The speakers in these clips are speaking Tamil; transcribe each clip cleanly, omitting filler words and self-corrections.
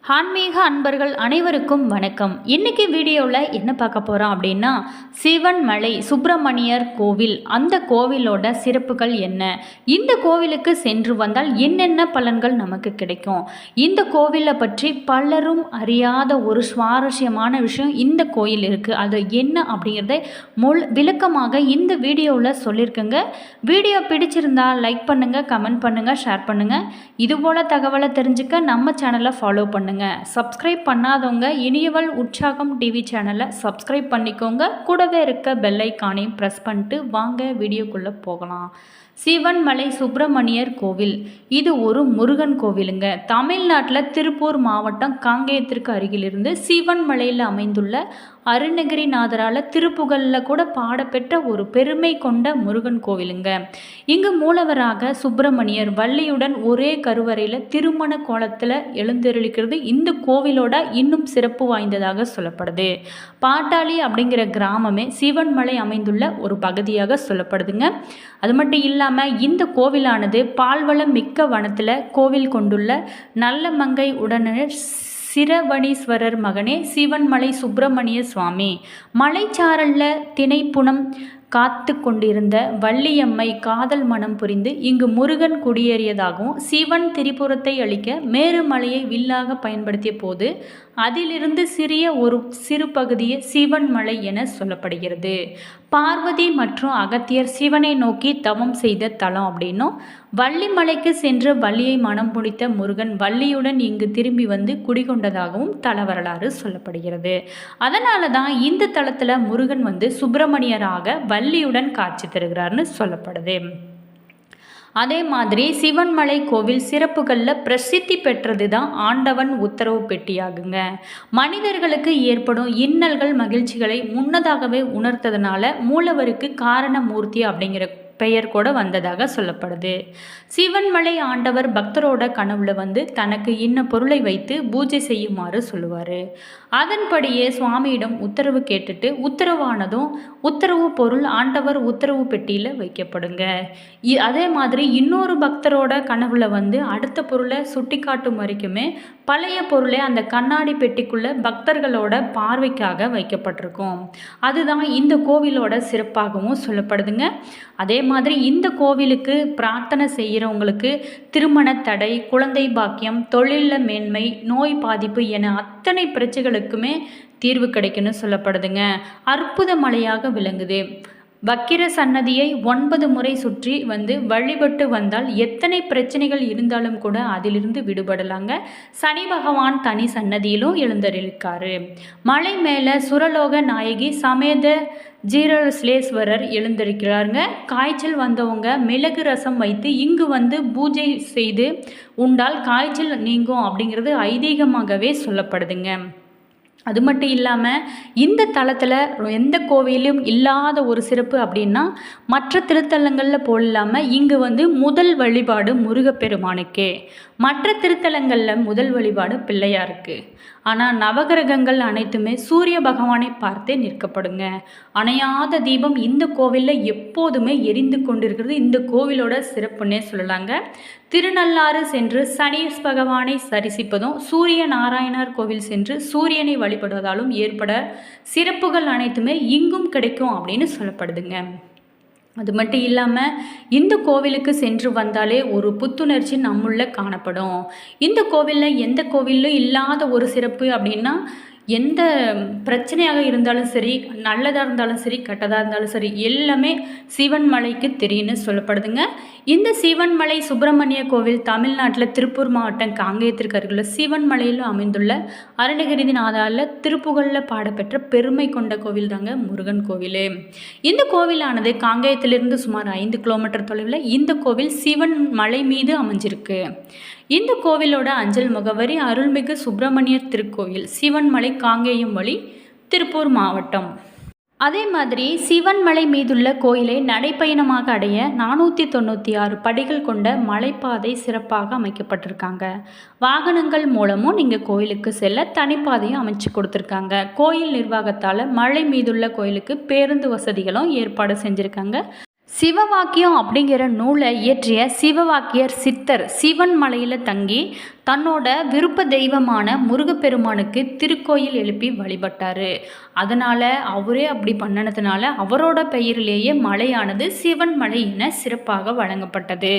ஆன்மீக அன்பர்கள் அனைவருக்கும் வணக்கம். இன்னைக்கு வீடியோவில் என்ன பார்க்க போகிறோம் அப்படின்னா, சிவன்மலை சுப்பிரமணியர் கோவில், அந்த கோவிலோட சிறப்புகள் என்ன, இந்த கோவிலுக்கு சென்று வந்தால் என்னென்ன பலன்கள் நமக்கு கிடைக்கும், இந்த கோவிலை பற்றி பலரும் அறியாத ஒரு சுவாரஸ்யமான விஷயம் இந்த கோயில் இருக்குது, அது என்ன அப்படிங்கிறத விளக்கமாக இந்த வீடியோவில் சொல்லியிருக்கேங்க. வீடியோ பிடிச்சிருந்தா லைக் பண்ணுங்கள், கமெண்ட் பண்ணுங்கள், ஷேர் பண்ணுங்கள். இதுபோல் தகவலை தெரிஞ்சுக்க நம்ம சேனலை ஃபாலோ பண்ணுங்கள். சப்ஸ்கிரைப் பண்ணாதவங்க இனியவள் உற்சாகம் டிவி சேனலை சப்ஸ்கிரைப் பண்ணிக்கோங்க. கூடவே இருக்க பெல் ஐக்கானையும் ப்ரெஸ் பண்ணிட்டு வாங்க வீடியோக்குள்ளே போகலாம். சிவன்மலை சுப்பிரமணியர் கோவில், இது ஒரு முருகன் கோவிலுங்க. தமிழ்நாட்டில் திருப்பூர் மாவட்டம் காங்கேயத்திற்கு அருகிலிருந்து சிவன்மலையில் அமைந்துள்ள அருணகிரிநாதரால் திருப்புகழில் கூட பாடப்பெற்ற ஒரு பெருமை கொண்ட முருகன் கோவிலுங்க. இங்கு மூலவராக சுப்பிரமணியர் வள்ளியுடன் ஒரே கருவறையில் திருமண கோலத்தில் எழுந்தருளிக்கிறது இந்த கோவிலோட இன்னும் சிறப்பு வாய்ந்ததாக சொல்லப்படுது. பாட்டாளி அப்படிங்கிற கிராமமே சிவன்மலை அமைந்துள்ள ஒரு பகுதியாக சொல்லப்படுதுங்க. அது மட்டும் இல்லாமல் இந்த கோவிலானது பால்வளம் மிக்க வனத்தில் கோவில் கொண்டுள்ள நல்ல மங்கை உடனுடைய சிரவணீஸ்வரர் மகனே சிவன்மலை சுப்பிரமணிய சுவாமி. மலைச்சாரல்ல திணைப்புணம் காத்து கொண்டிருந்த வள்ளியம்மை காதல் மனம் புரிந்து இங்கு முருகன் குடியேறியதாகவும், சிவன் திரிபுரத்தை அழிக்க மேருமலையை வில்லாக பயன்படுத்திய போது அதிலிருந்து ஒரு சிறு பகுதியே சிவன்மலை என சொல்லப்படுகிறது. பார்வதி மற்றும் அகத்தியர் சிவனை நோக்கி தவம் செய்த தலம் அப்படின்னும், வள்ளிமலைக்கு சென்று வள்ளியை மனம் முடித்த முருகன் வள்ளியுடன் இங்கு திரும்பி வந்து குடிகொண்டதாகவும் தல வரலாறு சொல்லப்படுகிறது. அதனால தான் இந்த தலத்தில் முருகன் வந்து சுப்பிரமணியராக வள்ளியுடன் காட்சி தருகிறார்னு சொல்லப்படுது. அதே மாதிரி சிவன்மலை கோவில் சிறப்புகளில் பிரசித்தி பெற்றது தான் ஆண்டவன் உத்தரவு பெட்டியாகுங்க. மனிதர்களுக்கு ஏற்படும் இன்னல்கள் மகிழ்ச்சிகளை முன்னதாகவே உணர்த்ததுனால மூலவருக்கு காரணமூர்த்தி அப்படிங்கிற பெயர் கூட வந்ததாக சொல்லப்படுது. சிவன்மலை ஆண்டவர் பக்தரோட கனவுல வந்து தனக்கு இன்ன பொருளை வைத்து பூஜை செய்யுமாறு சொல்லுவார். அதன்படியே சுவாமியிடம் உத்தரவு கேட்டுட்டு உத்தரவானதும் உத்தரவு பொருள் ஆண்டவர் உத்தரவு பெட்டியில் வைக்கப்படுங்க. அதே மாதிரி இன்னொரு பக்தரோட கனவுல வந்து அடுத்த பொருளை சுட்டி காட்டும் வரைக்குமே பழைய பொருளை அந்த கண்ணாடி பெட்டிக்குள்ள பக்தர்களோட பார்வைக்காக வைக்கப்பட்டிருக்கும். அதுதான் இந்த கோவிலோட சிறப்பாகவும் சொல்லப்படுதுங்க. அதே மாதிரி இந்த கோவிலுக்கு பிரார்த்தனை செய்கிறவங்களுக்கு திருமண தடை, குழந்தை பாக்கியம், தொழிலில் மேன்மை, நோய் பாதிப்பு என அத்தனை பிரச்சனைகளுக்குமே தீர்வு கிடைக்குன்னு சொல்லப்படுதுங்க. அற்புத மலையாக விளங்குது. வக்கிர சன்னதியை 9 முறை சுற்றி வந்து வழிபட்டு வந்தால் எத்தனை பிரச்சனைகள் இருந்தாலும் கூட அதிலிருந்து விடுபடலாங்க. சனி பகவான் தனி சன்னதியிலும் எழுந்தருளிருக்காரு. மலை மேலே சுரலோக நாயகி சமேத ஜீரஸ்லேஸ்வரர் எழுந்திருக்கிறாருங்க. காய்ச்சல் வந்தவங்க மிளகு ரசம் வைத்து இங்கு வந்து பூஜை செய்து உண்டால் காய்ச்சல் நீங்கும் அப்படிங்கிறது ஐதீகமாகவே சொல்லப்படுதுங்க. அது மட்டும் இல்லாமல் இந்த தலத்தில் எந்த கோவிலும் இல்லாத ஒரு சிறப்பு அப்படின்னா, மற்ற திருத்தலங்களில் போல் இல்லாமல் இங்கு வந்து முதல் வழிபாடு முருகப்பெருமானுக்கே, மற்ற திருத்தலங்களில் முதல் வழிபாடு பிள்ளையாருக்கு. ஆனால் நவகிரகங்கள் அனைத்துமே சூரிய பகவானை பார்த்தே நிற்கப்படுங்க. அணையாத தீபம் இந்த கோவிலில் எப்போதுமே எரிந்து கொண்டிருக்கிறது இந்த கோவிலோட சிறப்புன்னே சொல்லலாங்க. திருநள்ளாறு சென்று சனி பகவானை தரிசிப்பதும், சூரிய நாராயணர் கோவில் சென்று சூரியனை வழிபடுவதாலும் ஏற்பட சிறப்புகள் அனைத்துமே இங்கும் கிடைக்கும் அப்படின்னு சொல்லப்படுதுங்க. அது மட்டும் இல்லாமல் இந்த கோவிலுக்கு சென்று வந்தாலே ஒரு புத்துணர்ச்சி நம்முள்ள காணப்படும். இந்த கோவிலில் எந்த கோவிலும் இல்லாத ஒரு சிறப்பு அப்படின்னா, எந்த பிரச்சனையாக இருந்தாலும் சரி, நல்லதாக இருந்தாலும் சரி, கெட்டதாக இருந்தாலும் சரி, எல்லாமே சிவன்மலைக்கு தெரியும்னு சொல்லப்படுதுங்க. இந்த சிவன்மலை சுப்பிரமணிய கோவில் தமிழ்நாட்டில் திருப்பூர் மாவட்டம் காங்கேயத்திற்கு அருகில் சிவன்மலையில் அமைந்துள்ள அருணகிரிநாதரால் திருப்புகழில் பாடப்பெற்ற பெருமை கொண்ட கோவில் தாங்க முருகன் கோவில். இந்த கோவிலானது காங்கேயத்திலிருந்து சுமார் 5 கிலோமீட்டர் தொலைவில் இந்த கோவில் சிவன் மலை மீது அமைஞ்சிருக்கு. இந்த கோவிலோட அஞ்சல் முகவரி அருள்மிகு சுப்பிரமணியர் திருக்கோயில், சிவன்மலை, காங்கேயம் வழி, திருப்பூர் மாவட்டம். அதே மாதிரி சிவன்மலை மீதுள்ள கோயிலை நடைப்பயணமாக அடைய 496 படிகள் கொண்ட மலைப்பாதை சிறப்பாக அமைக்கப்பட்டிருக்காங்க. வாகனங்கள் மூலமும் நீங்கள் கோயிலுக்கு செல்ல தனிப்பாதையும் அமைச்சு கொடுத்துருக்காங்க. கோயில் நிர்வாகத்தால் மலை மீதுள்ள கோயிலுக்கு பேருந்து வசதிகளும் ஏற்பாடு செஞ்சுருக்காங்க. சிவவாக்கியம் அப்படிங்கிற நூலை இயற்றிய சிவவாக்கியர் சித்தர் சிவன்மலையில் தங்கி தன்னோட விருப்ப தெய்வமான முருகப்பெருமானுக்கு திருக்கோயில் எழுப்பி வழிபட்டார். அதனால் அவரே அப்படி பண்ணினதுனால அவரோட பெயரிலேயே மலையானது சிவன் மலை என சிறப்பாக வழங்கப்பட்டது.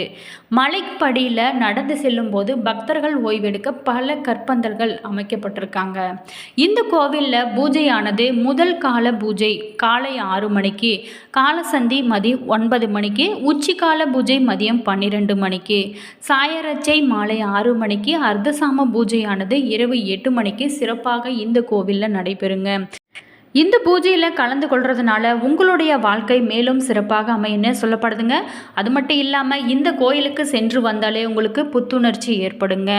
மலைப்படியில் நடந்து செல்லும்போது பக்தர்கள் ஓய்வெடுக்க பல கற்பந்தல்கள் அமைக்கப்பட்டிருக்காங்க. இந்த கோவிலில் பூஜையானது முதல் கால பூஜை காலை 6 மணிக்கு, காலசந்தி மதியம் 9 மணிக்கு, உச்சிக்கால பூஜை மதியம் 12 மணிக்கு, சாயரட்சை மாலை 6 மணிக்கு, அர்த்தசாம பூஜையானது இரவு 8 மணிக்கு சிறப்பாக இந்த கோவிலில் நடைபெறுங்க. இந்த பூஜையில் கலந்து கொள்றதுனால உங்களுடைய வாழ்க்கை மேலும் சிறப்பாக அமையுன்னு சொல்லப்படுதுங்க. அது மட்டும் இல்லாமல் இந்த கோயிலுக்கு சென்று வந்தாலே உங்களுக்கு புத்துணர்ச்சி ஏற்படுங்க.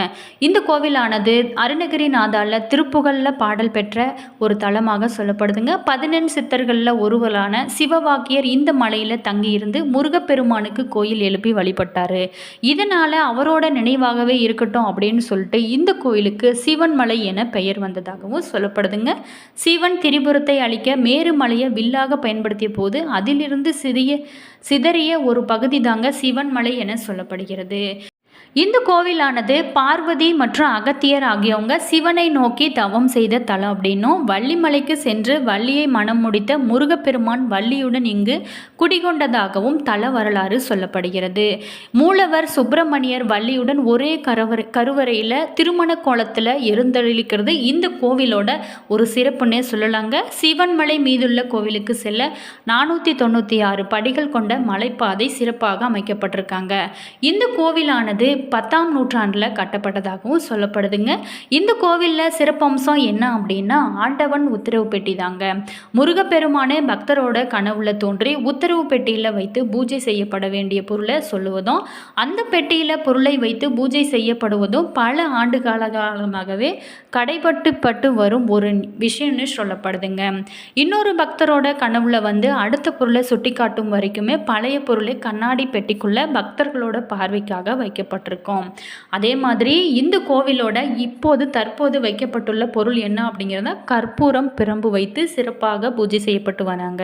இந்த கோவிலானது அருணகிரிநாதால திருப்புகழில் பாடல் பெற்ற ஒரு தலமாக சொல்லப்படுதுங்க. 14 சித்தர்களில் ஒருவரான சிவவாக்கியர் இந்த மலையில் தங்கியிருந்து முருகப்பெருமானுக்கு கோயில் எழுப்பி வழிபட்டார். இதனால் அவரோட நினைவாகவே இருக்கட்டும் அப்படின்னு சொல்லிட்டு இந்த கோயிலுக்கு சிவன் மலை என பெயர் வந்ததாகவும் சொல்லப்படுதுங்க. சிவன் திரிபுர அழிக்க மேருமலையை வில்லாக பயன்படுத்திய போது அதிலிருந்து சிதறிய ஒரு பகுதி தாங்க சிவன் மலை என சொல்லப்படுகிறது. இந்த கோவிலானது பார்வதி மற்றும் அகத்தியர் ஆகியவங்க சிவனை நோக்கி தவம் செய்த தலம் அப்படின்னும், வள்ளிமலைக்கு சென்று வள்ளியை மனம் முடித்த முருகப்பெருமான் வள்ளியுடன் இங்கு குடிகொண்டதாகவும் தல வரலாறு சொல்லப்படுகிறது. மூலவர் சுப்பிரமணியர் வள்ளியுடன் ஒரே கருவறையில் திருமண கோலத்தில் எழுந்தருளிக்கிறது இந்த கோவிலோட ஒரு சிறப்புன்னே சொல்லலாங்க. சிவன்மலை மீதுள்ள கோவிலுக்கு செல்ல 496 படிகள் கொண்ட மலைப்பாதை சிறப்பாக அமைக்கப்பட்டிருக்காங்க. இந்த கோவிலானது 10ஆம் நூற்றாண்டில் கட்டப்பட்டதாகவும் சொல்லப்படுதுங்க. இந்த கோவிலில் சிறப்பம்சம் என்ன அப்படின்னா, ஆண்டவன் உத்தரவு பெட்டி தாங்க. முருகப்பெருமானே பக்தரோட கனவுல தோன்றி உத்தரவு பெட்டியில் வைத்து பூஜை செய்யப்பட வேண்டிய பொருளை சொல்லுவதும், அந்த பெட்டியில் பொருளை வைத்து பூஜை செய்யப்படுவதும் பல ஆண்டு காலமாகவே கடைபட்டு வரும் ஒரு விஷயம்னு சொல்லப்படுதுங்க. இன்னொரு பக்தரோட கனவுல அடுத்த பொருளை சுட்டி காட்டும் வரைக்குமே பழைய பொருளை கண்ணாடி பெட்டிக்குள்ள பக்தர்களோட பார்வைக்காக வைக்கப்பட்டிருக்கும். அதே மாதிரி இந்த கோவிலோட தற்போது வைக்கப்பட்டுள்ள பொருள் என்ன அப்படிங்கிறத கற்பூரம் பிரம்பு வைத்து சிறப்பாக பூஜை செய்யப்பட்டு வராங்க.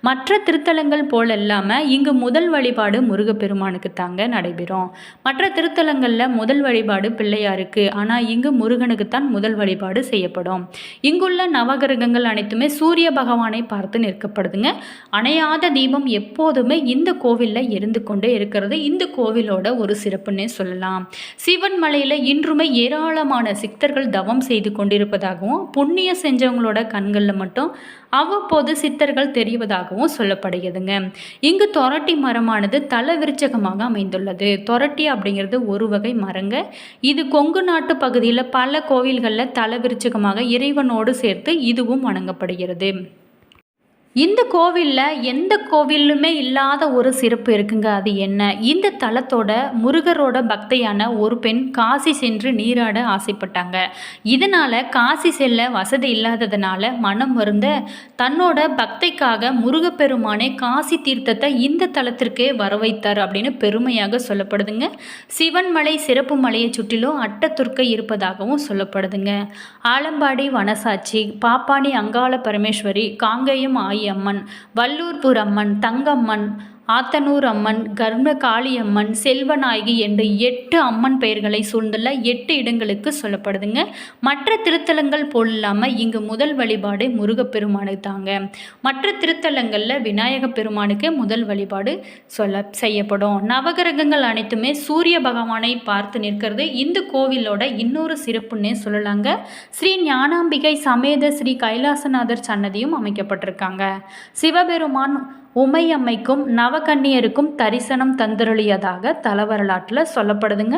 மற்ற திருத்தலங்கள் போல இல்லாமல் இங்கு முதல் வழிபாடு முருகப்பெருமானுக்கு தாங்க நடைபெறும். மற்ற திருத்தலங்களில் முதல் வழிபாடு பிள்ளையாருக்கு, ஆனால் இங்கு முருகனுக்கு தான் முதல் வழிபாடு செய்யப்படும். இங்குள்ள நவகிரகங்கள் அனைத்துமே சூரிய பகவானை பார்த்து நிற்கப்படுதுங்க. அணையாத தீபம் எப்போதுமே இந்த கோவிலில் எரிந்து கொண்டே இருக்கிறது இந்த கோவிலோட ஒரு சிறப்புன்னே சொல்லலாம். சிவன் மலையில் இன்றுமே ஏராளமான சித்தர்கள் தவம் செய்து கொண்டிருப்பதாகவும், புண்ணியம் செஞ்சவங்களோட கண்களில் மட்டும் அவ்வப்போது சித்தர்கள் தெரிவதாகவும் சொல்லப்படுகிறதுங்க. இங்கு தொரட்டி மரமானது தல விருட்சகமாக அமைந்துள்ளது. தொரட்டி அப்படிங்கிறது ஒரு வகை மரங்க. இது கொங்கு நாட்டு பகுதியில் பல கோவில்களில் தல விருட்சகமாக இறைவனோடு சேர்த்து இதுவும் வணங்கப்படுகிறது. இந்த கோவிலில் எந்த கோவிலுமே இல்லாத ஒரு சிறப்பு இருக்குங்க. அது என்ன? இந்த தலத்தோட முருகரோட பக்தையான ஒரு பெண் காசி சென்று நீராட ஆசைப்பட்டாங்க. இதனால் காசி செல்ல வசதி இல்லாததுனால மனம் வருந்த தன்னோட பக்தைக்காக முருகப்பெருமானே காசி தீர்த்தத்தை இந்த தலத்திற்கே வர வைத்தார் அப்படின்னு பெருமையாக சொல்லப்படுதுங்க. சிவன்மலை சிறப்பு மலையை சுற்றிலும் அட்டத்துர்க்கை இருப்பதாகவும் சொல்லப்படுதுங்க. ஆலம்பாடி வனசாட்சி, பாப்பாணி அங்காள பரமேஸ்வரி, காங்கேயம் அம்மன், வல்லூர்பூர் அம்மன், தங்கம்மன், ஆத்தனூர் அம்மன், கர்ம காளியம்மன், செல்வநாயகி என்று 8 அம்மன் பெயர்களை சூழ்ந்துள்ள 8 இடங்களுக்கு சொல்லப்படுதுங்க. மற்ற திருத்தலங்கள் போல் இல்லாமல் இங்கு முதல் வழிபாடு முருகப்பெருமானுக்கு தாங்க. மற்ற திருத்தலங்களில் விநாயக பெருமானுக்கு முதல் வழிபாடு செய்யப்படும். நவகிரகங்கள் அனைத்துமே சூரிய பகவானை பார்த்து நிற்கிறது இந்த கோவிலோட இன்னொரு சிறப்புன்னே சொல்லலாங்க. ஸ்ரீ ஞானாம்பிகை சமேத ஸ்ரீ கைலாசநாதர் சன்னதியும் அமைக்கப்பட்டிருக்காங்க. சிவபெருமான் உமையம்மைக்கும் நவகன்னியருக்கும் தரிசனம் தந்தருளியதாக தல வரலாற்றில் சொல்லப்படுதுங்க.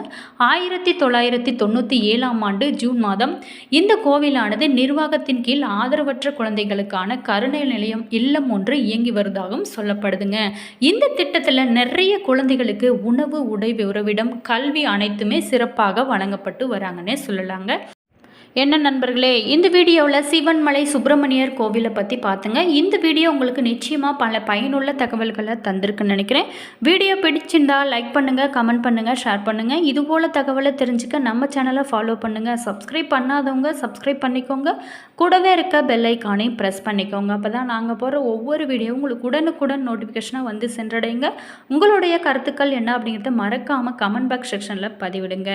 1997ஆம் ஆண்டு ஜூன் மாதம் இந்த கோவிலானது நிர்வாகத்தின் கீழ் ஆதரவற்ற குழந்தைகளுக்கான கருணை நிலையம் இல்லம் ஒன்று இயங்கி வருவதாகவும் சொல்லப்படுதுங்க. இந்த திட்டத்தில் நிறைய குழந்தைகளுக்கு உணவு, உடை, உறவிடம், கல்வி அனைத்துமே சிறப்பாக வழங்கப்பட்டு வராங்கன்னே சொல்லலாங்க. என்ன நண்பர்களே, இந்த வீடியோவில் சிவன்மலை சுப்பிரமணியர் கோவிலை பற்றி பார்த்துங்க. இந்த வீடியோ உங்களுக்கு நிச்சயமாக பல பயனுள்ள தகவல்களை தந்திருக்குன்னு நினைக்கிறேன். வீடியோ பிடிச்சிருந்தா லைக் பண்ணுங்கள், கமெண்ட் பண்ணுங்கள், ஷேர் பண்ணுங்கள். இதுபோல் தகவலை தெரிஞ்சுக்க நம்ம சேனலை ஃபாலோ பண்ணுங்கள். சப்ஸ்கிரைப் பண்ணாதவங்க சப்ஸ்கிரைப் பண்ணிக்கோங்க. கூடவே இருக்க பெல் ஐக்கானையும் ப்ரெஸ் பண்ணிக்கோங்க. அப்போ தான் நாங்கள் போகிற ஒவ்வொரு வீடியோ உங்களுக்கு உடனுக்குடன் நோட்டிஃபிகேஷனாக வந்து சென்றடைங்க. உங்களுடைய கருத்துக்கள் என்ன அப்படிங்கிறத மறக்காமல் கமெண்ட் பாக்ஸ் செக்ஷனில் பதிவிடுங்க.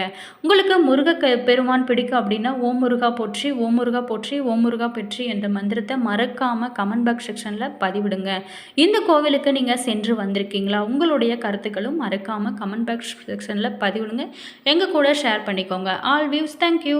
உங்களுக்கு பெருமான் பிடிக்கும் அப்படின்னா ஓம் முருகா போற்றி, ஓம் முருகா போற்றி, ஓம் முருகா பெற்றி என்ற மந்திரத்தை மறக்காமல் கமெண்ட் பாக்ஸ் செக்ஷனில் பதிவிடுங்க. இந்த கோவிலுக்கு நீங்கள் சென்று வந்திருக்கீங்களா? உங்களுடைய கருத்துக்களும் மறக்காமல் கமெண்ட் பாக்ஸ் செக்ஷனில் பதிவிடுங்க. எங்கள் கூட ஷேர் பண்ணிக்கோங்க. All views, thank you.